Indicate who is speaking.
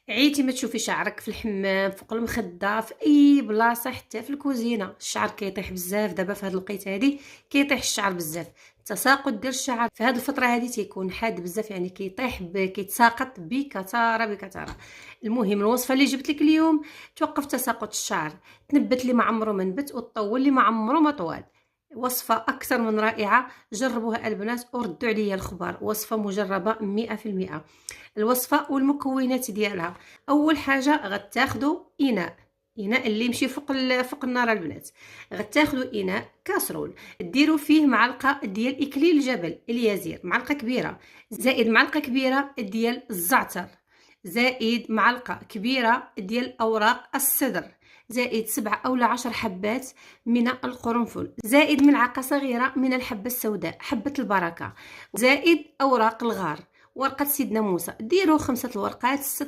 Speaker 1: عيتي ما تشوفي شعرك في الحمام، فوق المخده، في اي بلاصه، حتى في الكوزينه الشعر كيطيح بزاف. دابا في هاد الوقيته هادي كيطيح الشعر بزاف. التساقط ديال الشعر في هاد الفتره هادي تيكون حاد بزاف، يعني كيتساقط بكثره بكثره. المهم الوصفه اللي جبت لك اليوم توقف تساقط الشعر، تنبت اللي ما عمره ما نبت وتطول اللي ما عمره ما طوال. وصفه اكثر من رائعه، جربوها البنات وردوا عليا الخبر. وصفه مجربه 100%. الوصفه والمكونات ديالها: اول حاجه غتاخدوا اناء اللي يمشي فوق النار البنات. غتاخدوا اناء كاسرول، ديروا فيه معلقه ديال اكليل جبل اليازير، معلقه كبيره، زائد معلقه كبيره ديال الزعتر، زائد معلقه كبيره ديال اوراق السدر، زائد 7 أو 10 حبات من القرنفل، زائد ملعقه صغيره من الحبه السوداء حبه البركه، زائد اوراق الغار، ورقه سيدنا موسى. ديروا 5 الورقات 6